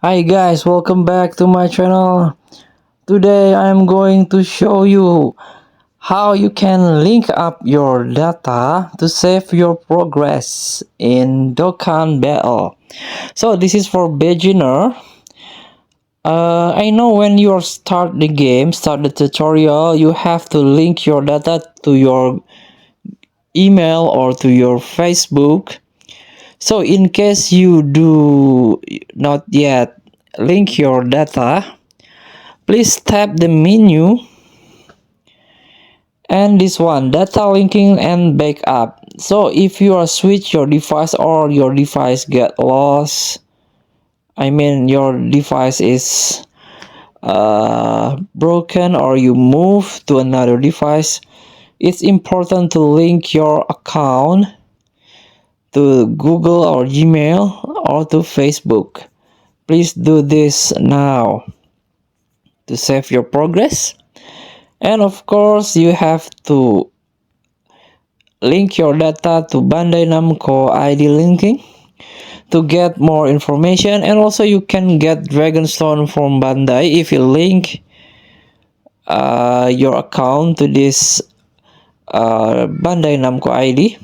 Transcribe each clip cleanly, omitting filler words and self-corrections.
Hi guys, welcome back to my channel. Today I am going to show you how you can link up your data to save your progress in Dokkan Battle. So this is for beginner. I know when you start the game, start the tutorial, you have to link your data to your email or to your Facebook. So in case you do not yet link your data, please tap the menu and this one, data linking and backup. So if you are switch your device or your device get lost, I mean your device is broken or you move to another device, it's important to link your account to Google or Gmail or to Facebook. Please do this now to save your progress. And of course, you have to link your data to Bandai Namco ID linking to get more information, and also you can get Dragonstone from Bandai if you link your account to this Bandai Namco ID.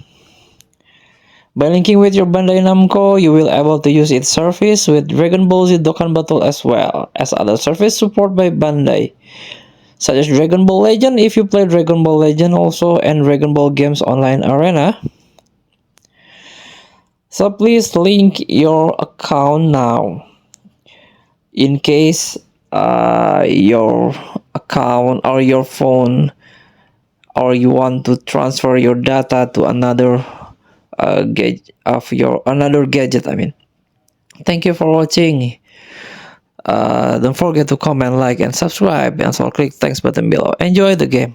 By linking with your Bandai Namco, you will able to use its service with Dragon Ball Z Dokkan Battle as well as other service support by Bandai, such as Dragon Ball Legend if you play Dragon Ball Legend also, and Dragon Ball Games Online Arena. So please link your account now in case your account or your phone or you want to transfer your data to another gadget. I mean, thank you for watching. Don't forget to comment, like, and subscribe, and also click thanks button below. Enjoy the game.